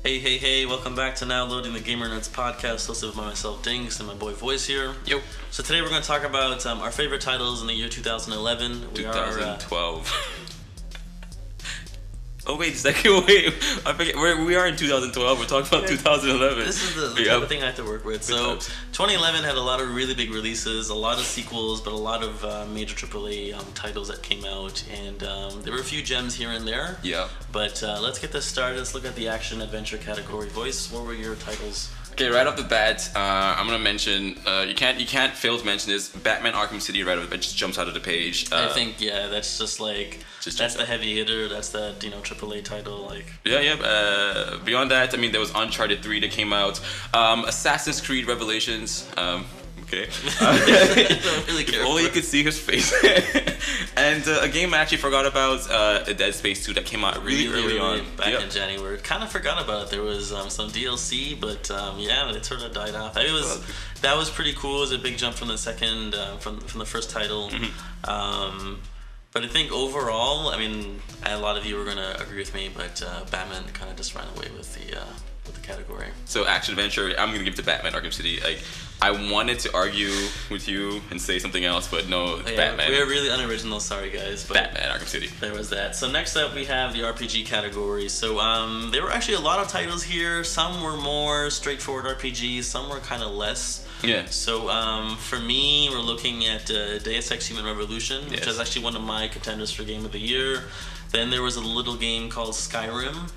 Hey, welcome back to Now Loading the GamerNerdz podcast, hosted by myself, Dinx, and my boy Voice here. Yo. So today we're going to talk about our favorite titles in the year 2011. 2012. Oh wait a second, wait. I forget. We are in 2012. We're talking about 2011. This is the type of thing I have to work with. So 2011 had a lot of really big releases, a lot of sequels, but a lot of major AAA titles that came out, and there were a few gems here and there. Yeah. But let's get this started. Let's look at the action adventure category. Voice, what were your titles? Okay, right off the bat, I'm gonna mention you can't fail to mention this. Batman Arkham City right off the bat just jumps out of the page. I think that's just like that's the heavy hitter. That's the AAA title. Like beyond that, I mean, there was Uncharted 3 that came out. Assassin's Creed Revelations. Okay. Really if only you could see his face. And a game I actually forgot about, Dead Space 2 that came out really early on. Back in January. Kind of forgot about it. There was some DLC, but it sort of died off. That was pretty cool. It was a big jump from the second, from the first title. Mm-hmm. But I think overall, I mean, a lot of you are gonna agree with me, but Batman kind of just ran away with the category. So action adventure, I'm gonna give it to Batman Arkham City. Like, I wanted to argue with you and say something else, but no, it's Batman. We're really unoriginal, sorry guys. But Batman Arkham City. There was that. So next up we have the RPG category. So there were actually a lot of titles here. Some were more straightforward RPGs, some were kind of less. Yeah. So for me, we're looking at Deus Ex Human Revolution, which is actually one of my contenders for Game of the Year. Then there was a little game called Skyrim,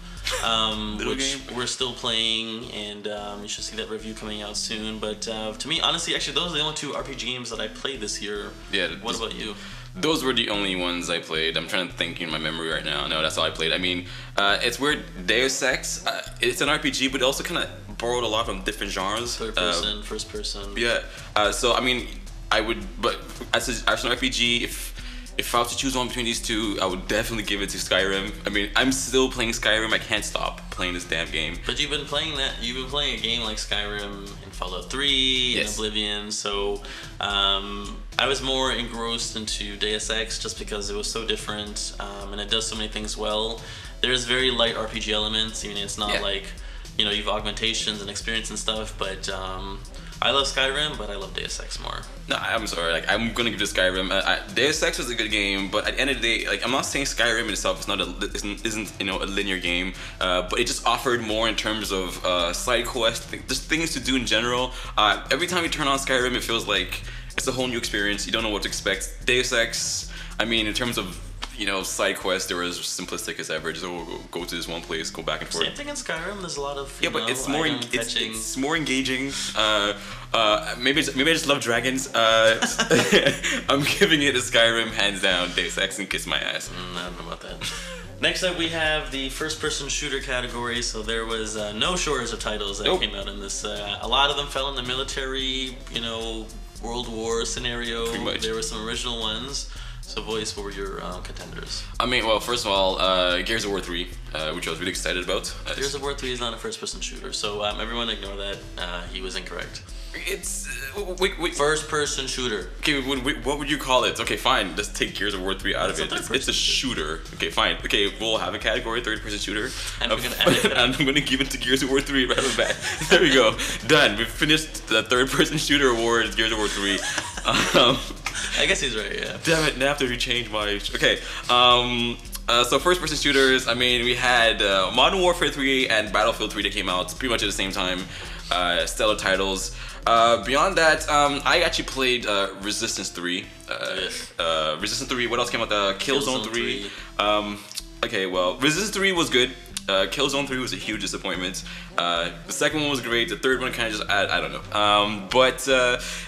which we're still playing, and you should see that review coming out soon. But to me, honestly, actually, those are the only two RPG games that I played this year. Yeah. What about you? Those were the only ones I played. I'm trying to think in my memory right now. No, that's all I played. I mean, it's weird. Deus Ex, it's an RPG, but it also kind of borrowed a lot from different genres. Third person, first person. Yeah. So I mean, I would, but as an RPG, if I was to choose one between these two, I would definitely give it to Skyrim. I mean, I'm still playing Skyrim. I can't stop playing this damn game. But you've been playing that. You've been playing a game like Skyrim in Fallout 3 and Oblivion. So I was more engrossed into Deus Ex just because it was so different and it does so many things well. There's very light RPG elements. I mean, it's not like you've augmentations and experience and stuff, but. I love Skyrim, but I love Deus Ex more. No, I'm sorry. Like, I'm gonna give it to Skyrim. Deus Ex was a good game, but at the end of the day, like, I'm not saying Skyrim in itself isn't a linear game, but it just offered more in terms of side quests, just things to do in general. Every time you turn on Skyrim, it feels like it's a whole new experience. You don't know what to expect. Deus Ex, I mean, in terms of side quests, they were as simplistic as ever. Just go to this one place, go back and forth. Same thing in Skyrim. There's a lot of but it's more it's more engaging. Maybe I just love dragons. I'm giving it to Skyrim hands down. Deus Ex and kiss my ass. I don't know about that. Next up, we have the first-person shooter category. So there was no shortage of titles that came out in this. A lot of them fell in the military, World War scenario. Pretty much. There were some original ones. So, Voice, what were your contenders? I mean, well, first of all, Gears of War 3, which I was really excited about. Gears of War 3 is not a first-person shooter, so everyone ignore that. He was incorrect. It's... wait. First-person shooter. Okay, what would you call it? Okay, fine, let's take Gears of War 3 out of it. It's a shooter. Okay, fine. Okay, we'll have a category, third-person shooter. And we're gonna edit it. And I'm going to give it to Gears of War 3 right off the bat. There we go. Done. We've finished the third-person shooter award, Gears of War 3. I guess he's right, yeah. Damn it, now I have to rechange my... Okay, so first-person shooters, I mean, we had Modern Warfare 3 and Battlefield 3 that came out pretty much at the same time. Stellar titles. Beyond that, I actually played Resistance 3. Resistance 3, what else came out? Killzone 3. Okay, well, Resistance 3 was good. Killzone 3 was a huge disappointment. The second one was great. The third one kind of just, I don't know. But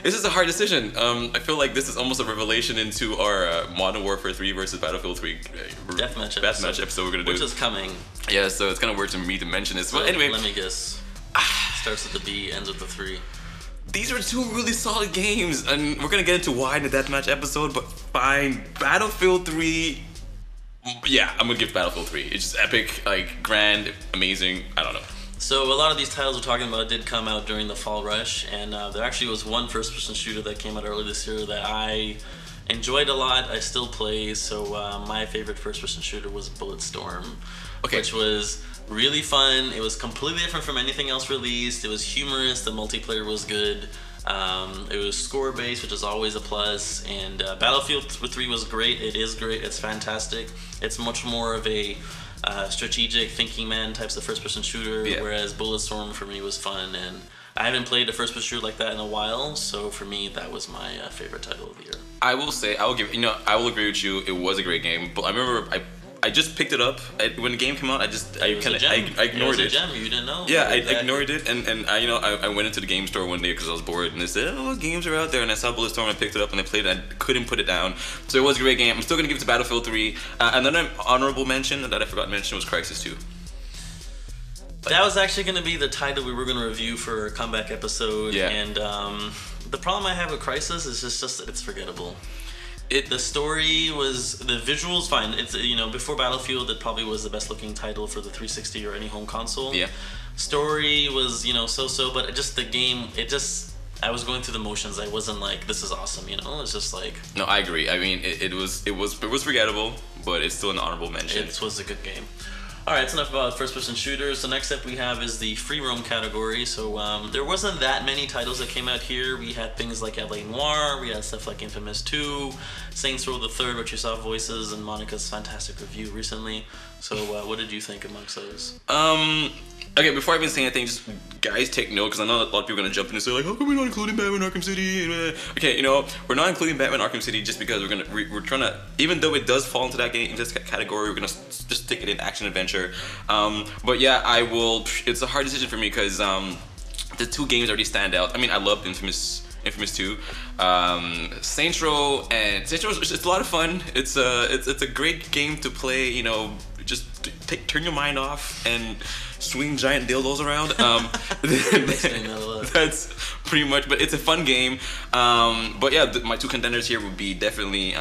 this is a hard decision. I feel like this is almost a revelation into our Modern Warfare 3 versus Battlefield 3 deathmatch episode we're gonna do. Which is coming. Yeah, so it's kind of weird to me to mention this. But anyway, let me guess. Starts with the B, ends with the 3. These are two really solid games, and we're gonna get into why in the deathmatch episode. But fine, Battlefield 3. Yeah, I'm gonna give Battlefield 3. It's just epic, like grand, amazing. I don't know. So a lot of these titles we're talking about did come out during the fall rush, and there actually was one first-person shooter that came out early this year that I enjoyed a lot. I still play. So my favorite first-person shooter was Bulletstorm, which was really fun. It was completely different from anything else released. It was humorous. The multiplayer was good. It was score-based, which is always a plus. And Battlefield 3 was great. It is great. It's fantastic. It's much more of a strategic thinking man types of first-person shooter, whereas Bulletstorm for me was fun. And I haven't played a first-person shooter like that in a while, so for me that was my favorite title of the year. I will say, I will agree with you. It was a great game, but I remember I just picked it up when the game came out. I ignored it. Gem. You didn't know? Yeah, I ignored it, and I went into the game store one day because I was bored, and they said, "Oh, what games are out there?" And I saw Bulletstorm, and I picked it up, and I played it. I couldn't put it down. So it was a great game. I'm still gonna give it to Battlefield 3. Another honorable mention that I forgot to mention was Crysis 2. That was actually going to be the title we were going to review for our comeback episode. Yeah. And the problem I have with Crysis is just that it's forgettable. The story was, the visuals fine. It's before Battlefield, it probably was the best looking title for the 360 or any home console. Yeah. Story was so-so, but just the game, I was going through the motions. I wasn't like, this is awesome, It's just like. No, I agree. I mean, it was forgettable, but it's still an honorable mention. It was a good game. Alright, that's enough about first-person shooters. So next up we have is the free roam category. So there wasn't that many titles that came out here. We had things like L.A. Noire, we had stuff like Infamous 2, Saints Row the Third, which you saw Voices, and Monica's fantastic review recently. So what did you think amongst those? Okay, before I even say anything, just guys take note, because I know that a lot of people are going to jump in and say, like, how come we're not including Batman Arkham City? Okay, we're not including Batman Arkham City just because we're trying to, even though it does fall into that game, in this category, we're going to just stick it in action adventure. But yeah, it's a hard decision for me because the two games already stand out. I mean, I loved Infamous 2. Saints Row it's a lot of fun. It's a great game to play, just turn your mind off and swing giant dildos around. That's pretty much, but it's a fun game. But yeah, my two contenders here would be definitely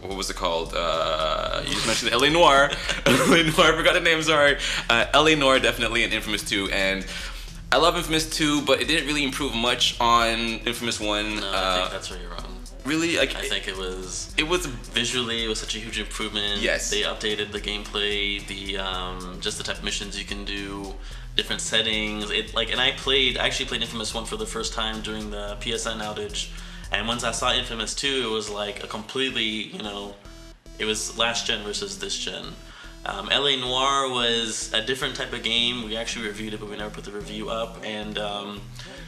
what was it called? You just mentioned L.A. Noire. L.A. Noire, I forgot the name, sorry. L.A. Noire definitely, and Infamous 2. And I love Infamous 2, but it didn't really improve much on Infamous 1. No, I think that's where you're wrong. Really? I think it was visually, it was such a huge improvement. Yes. They updated the gameplay, just the type of missions you can do, different settings. And I actually played Infamous 1 for the first time during the PSN outage. And once I saw Infamous 2, it was like a completely, it was last gen versus this gen. L.A. Noire was a different type of game. We actually reviewed it, but we never put the review up. And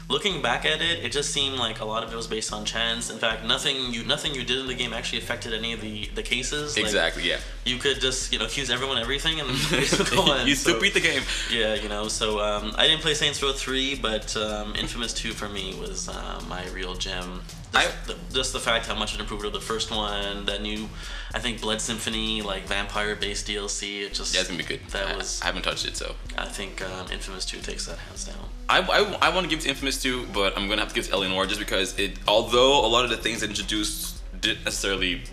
looking back at it, it just seemed like a lot of it was based on chance. In fact, nothing you did in the game actually affected any of the cases. Exactly, yeah. You could just accuse everyone of everything and go on. You still beat the game. Yeah, So I didn't play Saints Row 3, but Infamous 2 for me was my real gem. Just the fact how much it improved over the first one, that new, I think, Blood Symphony, like vampire-based DLC, it just... Yeah, it's gonna be good. I haven't touched it, so... I think Infamous 2 takes that hands down. I want to give it to Infamous 2, but I'm gonna have to give it to L.A. Noire just because although a lot of the things it introduced didn't necessarily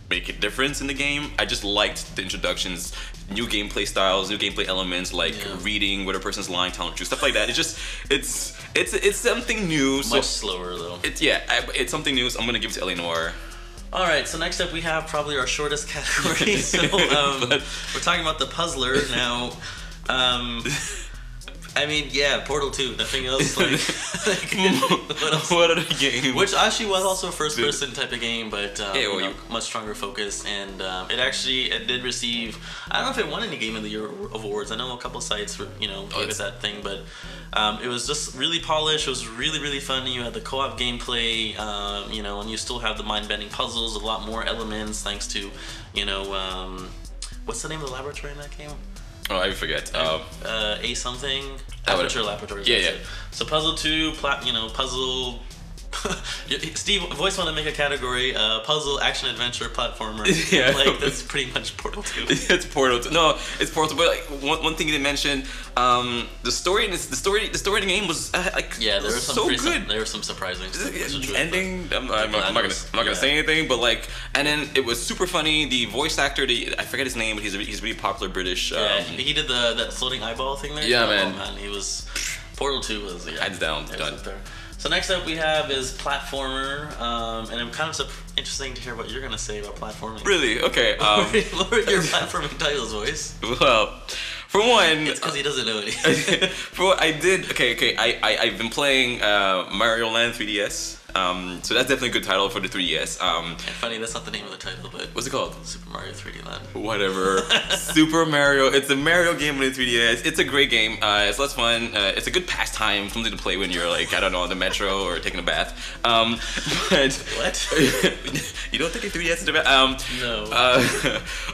make a difference in the game, I just liked the introductions, new gameplay styles, new gameplay elements, like reading what a person's lying, telling the truth, stuff like that. It's something new. Much slower though. It's something new, so I'm gonna give it to L.A. Noire. Alright, so next up we have probably our shortest category. So we're talking about the puzzler now. I mean, yeah, Portal 2, nothing else. What other game? Which actually was also a first-person type of game, but much stronger focus. And it did receive, I don't know if it won any Game of the Year awards. I know a couple sites gave it that thing, but it was just really polished. It was really, really fun. You had the co-op gameplay, and you still have the mind-bending puzzles, a lot more elements thanks to, what's the name of the laboratory in that game? Oh, I forget. A something. Aperture Laboratories. Yeah. So Puzzle 2, puzzle. Steve Voice wanted to make a category, puzzle, action, adventure, platformer. Yeah. That's pretty much Portal 2. It's Portal 2. No, it's Portal 2. But one thing you didn't mention, the story in the game was there was so good. There were some surprising stuff. The ending, I'm not gonna say anything, but and then it was super funny. The voice actor, I forget his name, but he's a really popular British. He did that floating eyeball thing there. Yeah, man. Oh, man, he was. Portal 2 was hands down done. So next up we have is platformer, and I'm kind of interesting to hear what you're gonna say about platforming. Really? Okay. What are your platforming titles, Voice? Well, for one, it's because he doesn't know anything. for what I did, I've been playing Mario Land 3DS. So that's definitely a good title for the 3DS. And funny, that's not the name of the title, but what's it called? Super Mario 3D Land. Whatever. Super Mario. It's a Mario game on the 3DS. It's a great game. It's lots of fun. It's a good pastime, something to play when you're like, I don't know, on the metro or taking a bath. But what? You don't take a 3DS in the bath? No.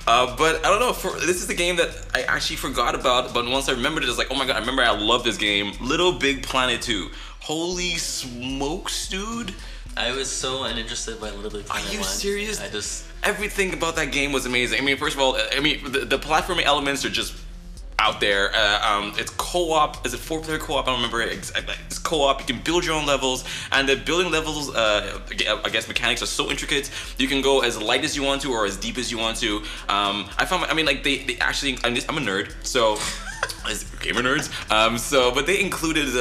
But I don't know. This is the game that I actually forgot about. But once I remembered it, it's like, oh my god, I remember I love this game. Little Big Planet 2. Holy smokes, dude. I was so uninterested by Little Big Planet 1. Are you serious? I just... Everything about that game was amazing. I mean, first of all, the platforming elements are just out there. It's co-op. Is it 4-player co-op? I don't remember. It's co-op. You can build your own levels, and the building levels, I guess, mechanics are so intricate. You can go as light as you want to or as deep as you want to. They actually. I'm a nerd, so. As GamerNerdz. But they included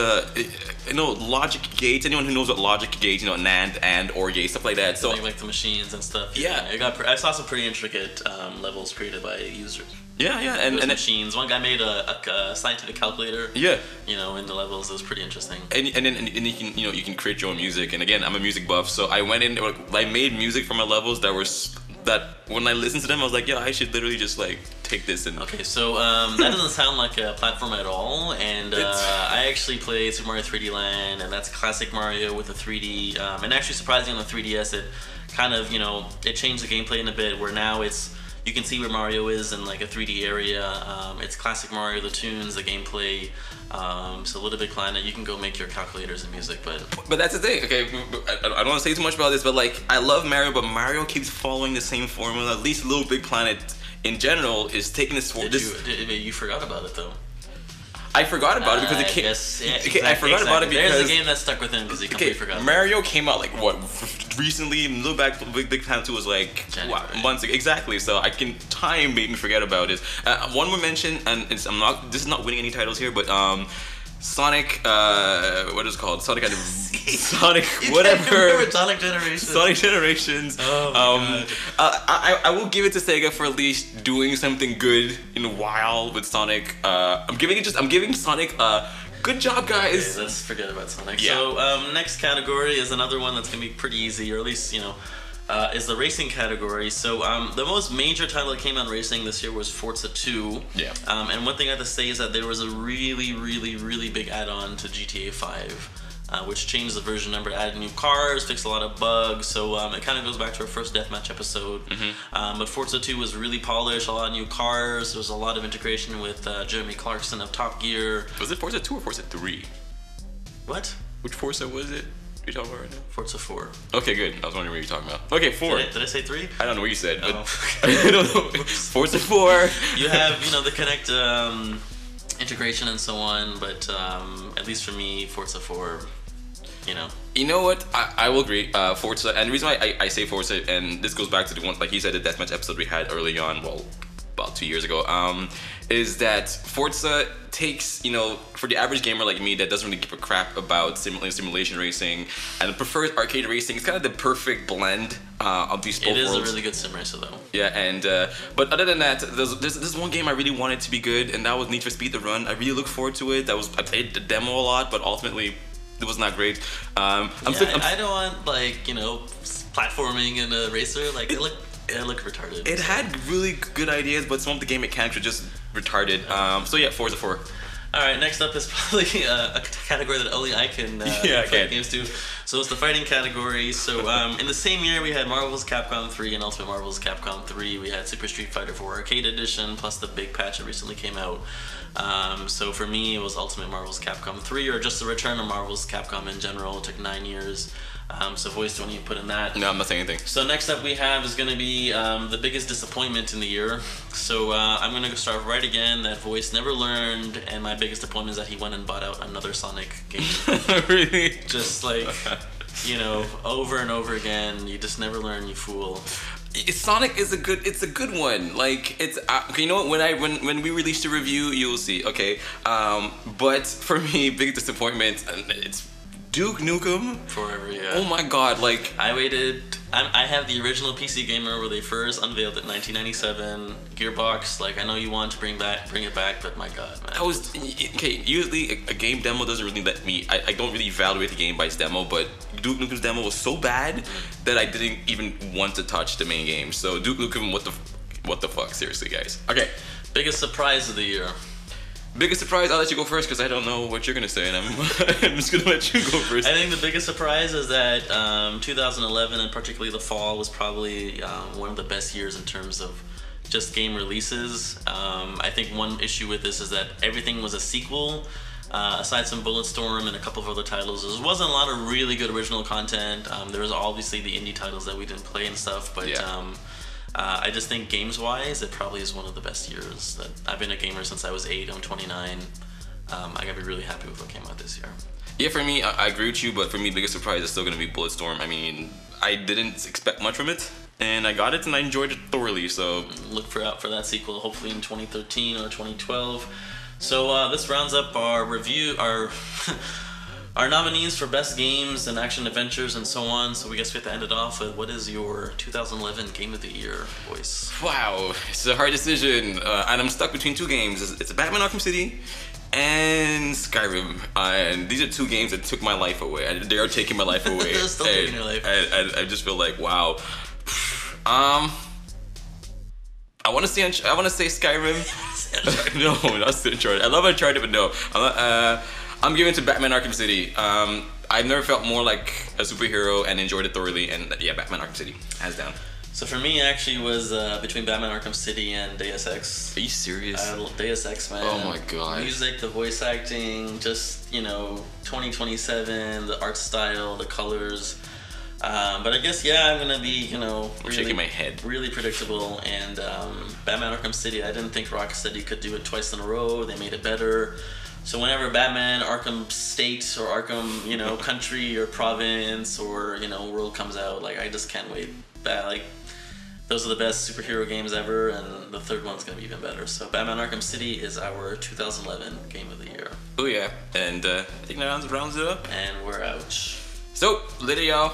logic gates. Anyone who knows what logic gates, NAND and OR gate, stuff like that. So like the machines and stuff. Yeah. I saw some pretty intricate levels created by users. Yeah, and machines. One guy made a scientific calculator. Yeah. In the levels, it was pretty interesting. And you can you can create your own music. And again, I'm a music buff, so I went in. I made music for my levels that when I listened to them, I was like, yeah, I should literally just like take this and. Okay, so that doesn't sound like a platform at all, and I actually played Super Mario 3D Land, and that's classic Mario with a 3D, and actually surprisingly on the 3DS, it kind of it changed the gameplay in a bit where now you can see where Mario is in like a 3D area. It's classic Mario, the tunes, the gameplay. So Little Big Planet, you can go make your calculators and music, but that's the thing. Okay, I don't want to say too much about this, but like I love Mario, but Mario keeps following the same formula. At least Little Big Planet in general is taking this for you forgot about it though. I forgot about it because it came. I forgot about it because there's a game that stuck with him because he completely forgot. Mario came out like what recently. Look back, Big Planet 2 was like months ago. Exactly. So time made me forget about it. One more mention, and this is not winning any titles here, but Sonic, what is it called? Sonic whatever. Sonic Generations. Sonic Generations. Oh my God. I will give it to Sega for at least doing something good in a while with Sonic. I'm giving Sonic good job, guys. Okay, let's forget about Sonic. Yeah. So next category is another one that's gonna be pretty easy, or at least is the racing category. So the most major title that came out in racing this year was Forza 2. Yeah. And one thing I have to say is that there was a really, really, really big add-on to GTA 5, which changed the version number, added new cars, fixed a lot of bugs. So it kind of goes back to our first deathmatch episode. Mm-hmm. But Forza 2 was really polished, a lot of new cars. There was a lot of integration with Jeremy Clarkson of Top Gear. Was it Forza 2 or Forza 3? What? Which Forza was it? You're talking about right now? Forza 4. Okay, good. I was wondering what you're talking about. Okay, 4. Did I say 3? I don't know what you said, but Oh. I don't know. Forza 4. You have, the Connect integration and so on, but at least for me, Forza 4, You know what? I will agree. Forza, and the reason why I say Forza, and this goes back to the one, like you said, the deathmatch episode we had early on, well, about 2 years ago, is that Forza takes, for the average gamer like me that doesn't really give a crap about simulation racing and prefers arcade racing, it's kind of the perfect blend of these both worlds. It is a really good sim racer though. Yeah, and but other than that, there's one game I really wanted to be good, and that was Need for Speed: The Run. I really look forward to it. I played the demo a lot, but ultimately it was not great. I don't want platforming in a racer. It looked retarded. It had really good ideas, but some of the game mechanics were just retarded. So yeah, Forza 4. All right, next up is probably a category that only I can play games to. So it's the fighting category. So in the same year, we had Marvel's Capcom 3 and Ultimate Marvel's Capcom 3. We had Super Street Fighter 4 Arcade Edition, plus the big patch that recently came out. So for me, it was Ultimate Marvel's Capcom 3, or just the return of Marvel's Capcom in general. It took 9 years. So Voice, don't you put in that? No, I'm not saying anything. So next up we have is going to be the biggest disappointment in the year. So I'm going to start right again that Voice never learned, and my biggest disappointment is that he went and bought out another Sonic game. Really? Just over and over again. You just never learn, you fool. Sonic is it's a good one. Like it's okay, you know what? When we release the review, you'll see. Okay, but for me, big disappointment. It's Duke Nukem. Forever, yeah. Oh my god, like I waited I have the original PC Gamer where they first unveiled it in 1997. Gearbox, like I know you want to bring it back, but my God, man. I was okay. Usually, a game demo doesn't really let me. I don't really evaluate the game by its demo, but Duke Nukem's demo was so bad that I didn't even want to touch the main game. So Duke Nukem, what the fuck, seriously, guys. Okay, biggest surprise of the year. Biggest surprise, I'll let you go first because I don't know what you're gonna say, and I'm just gonna let you go first. I think the biggest surprise is that 2011, and particularly the fall, was probably one of the best years in terms of just game releases. I think one issue with this is that everything was a sequel. Aside from Bulletstorm and a couple of other titles, there wasn't a lot of really good original content. There was obviously the indie titles that we didn't play and stuff, but yeah. I just think games-wise, it probably is one of the best years that I've been a gamer since I was 8. I'm 29. I gotta be really happy with what came out this year. Yeah, for me, I agree with you, but for me, biggest surprise is still gonna be Bulletstorm. I mean, I didn't expect much from it, and I got it, and I enjoyed it thoroughly. So look out for that sequel, hopefully in 2013 or 2012. So this rounds up our review, our nominees for best games and action adventures and so on. So we guess we have to end it off with what is your 2011 game of the year, Voice? Wow, it's a hard decision, and I'm stuck between two games. It's Batman Arkham City and Skyrim, and these are two games that took my life away. They are taking my life away. They're still taking your life. I just feel like, wow. I want to say Skyrim. No, not Uncharted. I love Uncharted, but no. I'm giving it to Batman Arkham City. I've never felt more like a superhero and enjoyed it thoroughly, and yeah, Batman Arkham City, hands down. So for me, actually, was between Batman Arkham City and Deus Ex. Are you serious? Deus Ex, man. Oh my god. Music, the voice acting, just, 2027, the art style, the colors. But I guess, yeah, I'm gonna be, I'm shaking my head. Really predictable. And Batman Arkham City, I didn't think Rocksteady could do it twice in a row. They made it better. So whenever Batman Arkham State or Arkham, country or province or, world comes out, like, I just can't wait. Those are the best superhero games ever, and the third one's gonna be even better. So Batman Arkham City is our 2011 game of the year. Oh yeah, and I think that rounds it up. And we're out. So, later y'all.